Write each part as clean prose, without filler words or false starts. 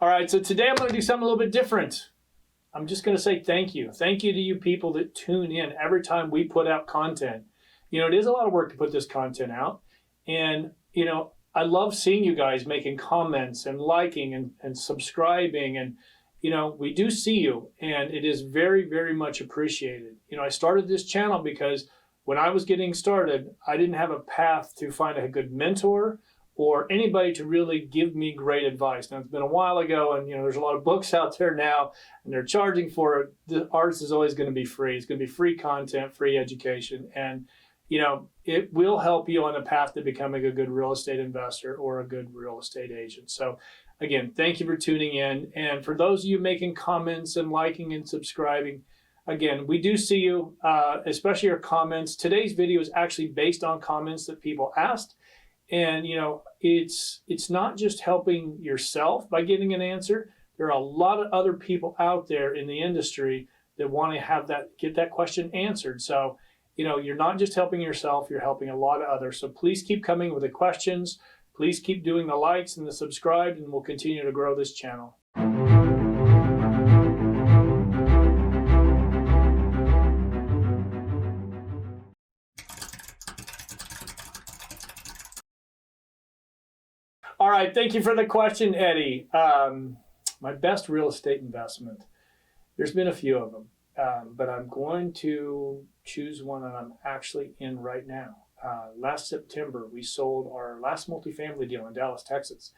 All right, so today I'm going to do something a little bit different. I'm just going to say thank you. Thank you to you people that tune in every time we put out content. You know, it is a lot of work to put this content out. And, you know, I love seeing you guys making comments and liking and subscribing. And, you know, we do see you, and it is very, very much appreciated. You know, I started this channel because when I was getting started, I didn't have a path to find a good mentor or anybody to really give me great advice. Now, it's been a while ago, and, you know, there's a lot of books out there now, and they're charging for it. The ours is always going to be free. It's going to be free content, free education, and, you know, it will help you on the path to becoming a good real estate investor or a good real estate agent. So, again, thank you for tuning in. And for those of you making comments and liking and subscribing, again, we do see you, especially your comments. Today's video is actually based on comments that people asked. And, you know, it's not just helping yourself by getting an answer. There are a lot of other people out there in the industry that want to get that question answered. So, you know, you're not just helping yourself, you're helping a lot of others. So please keep coming with the questions. Please keep doing the likes and the subscribe, and we'll continue to grow this channel. All right, thank you for the question, Eddie. My best real estate investment. There's been a few of them, but I'm going to choose one that I'm actually in right now. Last September, we sold our last multifamily deal in Dallas, Texas,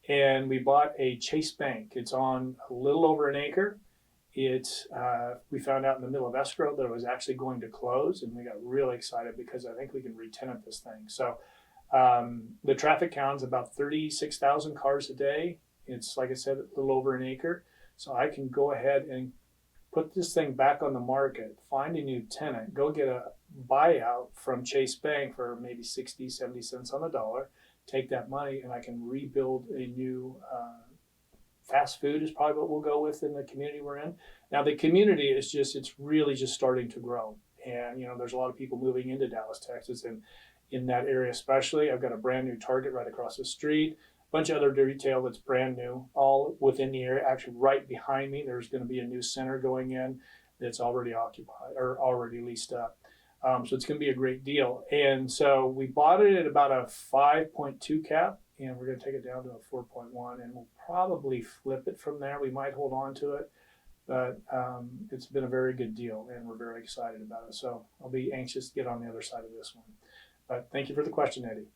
and we bought a Chase Bank. It's on a little over an acre. We found out in the middle of escrow that it was actually going to close, and we got really excited because I think we can re-tenant this thing. So the traffic count is about 36,000 cars a day. It's, like I said, a little over an acre. So I can go ahead and put this thing back on the market, find a new tenant, go get a buyout from Chase Bank for maybe 60, 70 cents on the dollar, take that money, and I can rebuild a new fast food is probably what we'll go with in the community we're in. Now, the community is it's really just starting to grow. And, you know, there's a lot of people moving into Dallas, Texas, and in that area especially. I've got a brand new Target right across the street. Bunch of other retail that's brand new, all within the area. Actually, right behind me, there's going to be a new center going in that's already occupied or already leased up. So it's going to be a great deal. And so we bought it at about a 5.2 cap, and we're going to take it down to a 4.1, and we'll probably flip it from there. We might hold on to it, but it's been a very good deal, and we're very excited about it. So I'll be anxious to get on the other side of this one. But thank you for the question, Eddie.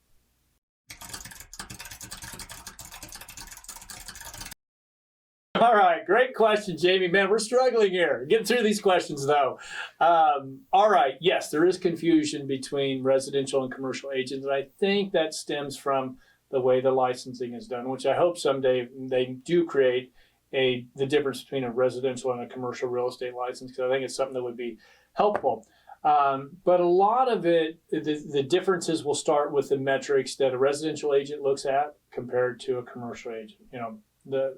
All right, great question, Jamie. Man, we're struggling here. Getting through these questions, though. All right, yes, there is confusion between residential and commercial agents, and I think that stems from the way the licensing is done, which I hope someday they do create the difference between a residential and a commercial real estate license, because I think it's something that would be helpful. But a lot of it, the differences will start with the metrics that a residential agent looks at compared to a commercial agent. You know,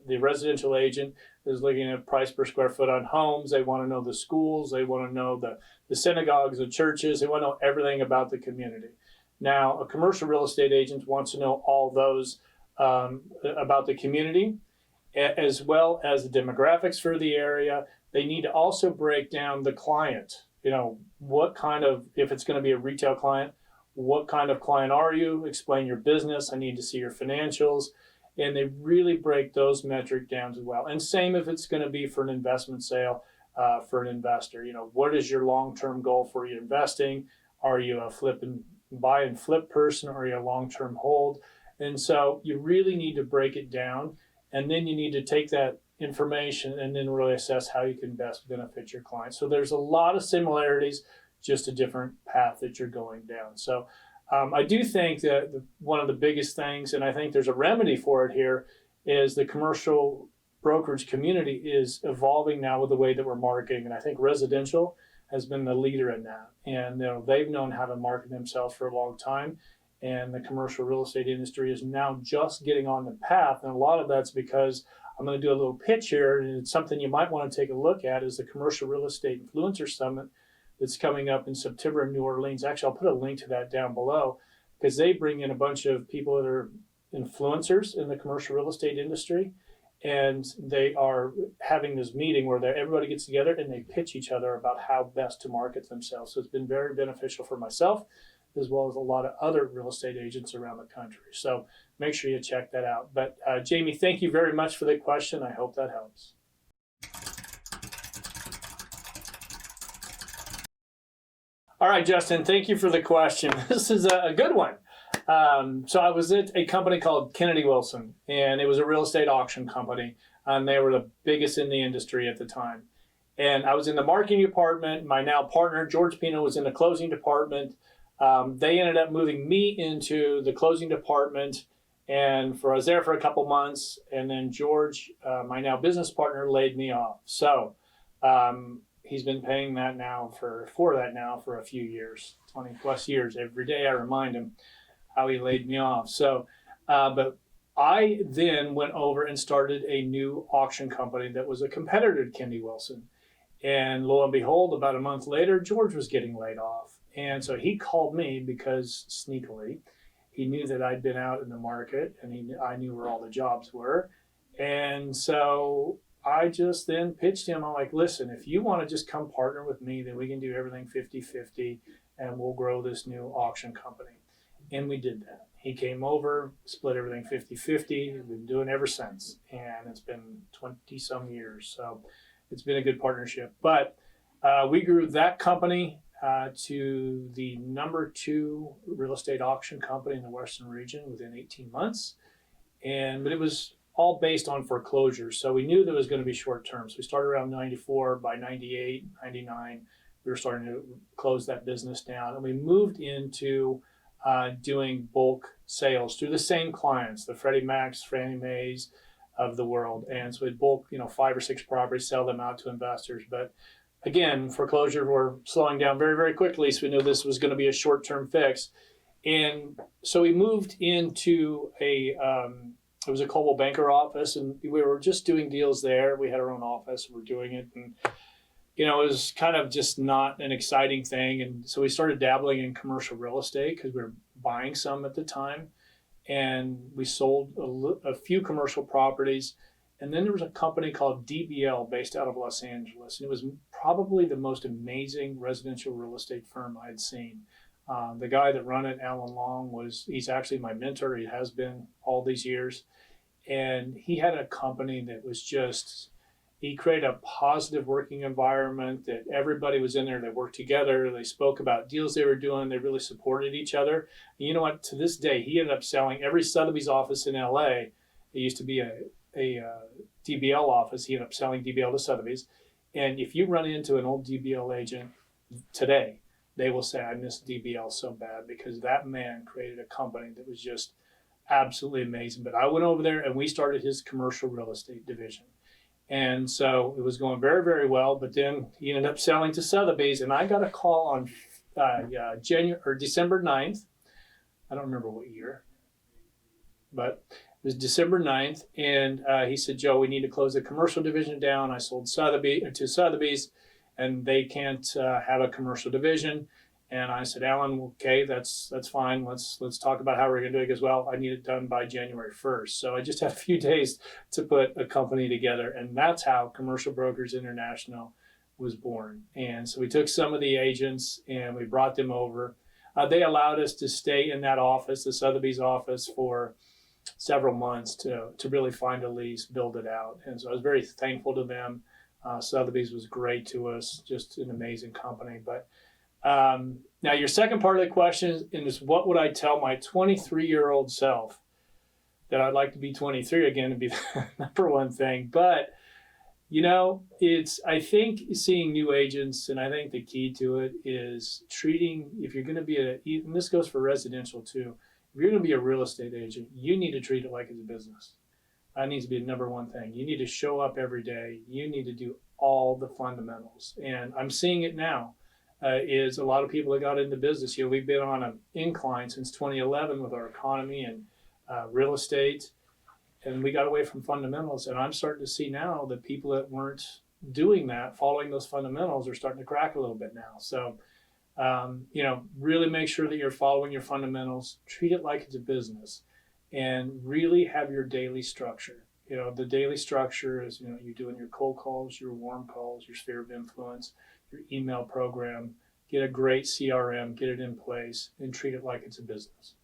the residential agent is looking at price per square foot on homes. They want to know the schools. They want to know the synagogues, the churches. They want to know everything about the community. Now, a commercial real estate agent wants to know all those about the community, as well as the demographics for the area. They need to also break down the client. You know, what kind of, if it's going to be a retail client, what kind of client are you? Explain your business. I need to see your financials. And they really break those metrics down as well. And same if it's going to be for an investment sale for an investor. You know, what is your long-term goal for your investing? Are you a buy and flip person, or are you a long-term hold? And so you really need to break it down. And then you need to take that information and then really assess how you can best benefit your clients. So there's a lot of similarities, just a different path that you're going down. So I do think that one of the biggest things, and I think there's a remedy for it here, is the commercial brokerage community is evolving now with the way that we're marketing. And I think residential has been the leader in that. And, you know, they've known how to market themselves for a long time. And the commercial real estate industry is now just getting on the path. And a lot of that's because I'm going to do a little pitch here, and it's something you might want to take a look at, is the Commercial Real Estate Influencer Summit that's coming up in September in New Orleans. Actually, I'll put a link to that down below, because they bring in a bunch of people that are influencers in the commercial real estate industry, and they are having this meeting where everybody gets together and they pitch each other about how best to market themselves. So it's been very beneficial for myself, as well as a lot of other real estate agents around the country. So make sure you check that out. But Jamie, thank you very much for the question. I hope that helps. All right, Justin, thank you for the question. This is a good one. So I was at a company called Kennedy Wilson, and it was a real estate auction company, and they were the biggest in the industry at the time. And I was in the marketing department. My now partner, George Pino, was in the closing department. They ended up moving me into the closing department, and I was there for a couple months, and then George, my now business partner, laid me off. So he's been paying that now for a few years, 20 plus years. Every day I remind him how he laid me off. So, but I then went over and started a new auction company that was a competitor to Kennedy Wilson. And lo and behold, about a month later, George was getting laid off. And so he called me because sneakily, he knew that I'd been out in the market and I knew where all the jobs were. And so I just then pitched him. I'm like, listen, if you want to just come partner with me, then we can do everything 50-50 and we'll grow this new auction company. And we did that. He came over, split everything 50-50. We've been doing it ever since. And it's been 20 some years. So it's been a good partnership. But we grew that company to the number 2 real estate auction company in the Western region within 18 months. But it was all based on foreclosures. So we knew that it was going to be short term. So we started around 94. By 98, 99, we were starting to close that business down. And we moved into doing bulk sales through the same clients, the Freddie Macs, Fannie Mae's of the world. And so we'd bulk, 5 or 6 properties, sell them out to investors. But again, foreclosures were slowing down very, very quickly. So we knew this was going to be a short-term fix. And so we moved into it was a Coldwell Banker office, and we were just doing deals there. We had our own office. We're doing it. And it was kind of just not an exciting thing. And so we started dabbling in commercial real estate because we were buying some at the time. And we sold a few commercial properties. And then there was a company called DBL based out of Los Angeles. And it was probably the most amazing residential real estate firm I had seen. The guy that ran it, Alan Long, he's actually my mentor. He has been all these years. And he had a company that was he created a positive working environment that everybody was in there. They worked together. They spoke about deals they were doing. They really supported each other. And you know what? To this day, he ended up selling every Sotheby's office in LA. It used to be a DBL office. He ended up selling DBL to Sotheby's. And if you run into an old DBL agent today, they will say, I miss DBL so bad because that man created a company that was just absolutely amazing. But I went over there and we started his commercial real estate division. And so it was going very, very well. But then he ended up selling to Sotheby's. And I got a call on December 9th. I don't remember what year, but it was December 9th. And he said, Joe, we need to close the commercial division down. I sold to Sotheby's, and they can't have a commercial division. And I said, Alan, okay, that's fine. Let's talk about how we're going to do it. He goes, well, I need it done by January 1st. So I just had a few days to put a company together. And that's how Commercial Brokers International was born. And so we took some of the agents and we brought them over. They allowed us to stay in that office, the Sotheby's office, for several months to really find a lease, build it out. And so I was very thankful to them. Sotheby's was great to us, just an amazing company. But now your second part of the question is what would I tell my 23-year-old self? That I'd like to be 23 again and be the number one thing. But, I think seeing new agents, and I think the key to it is if you're going to be and this goes for residential too, if you're going to be a real estate agent, you need to treat it like it's a business. That needs to be the number one thing. You need to show up every day. You need to do all the fundamentals. And I'm seeing it now. Is a lot of people that got into business. We've been on an incline since 2011 with our economy and real estate, and we got away from fundamentals. And I'm starting to see now that people that weren't doing that, following those fundamentals, are starting to crack a little bit now. So, really make sure that you're following your fundamentals. Treat it like it's a business, and really have your daily structure. The daily structure is, you're doing your cold calls, your warm calls, your sphere of influence, your email program. Get a great CRM, get it in place, and treat it like it's a business.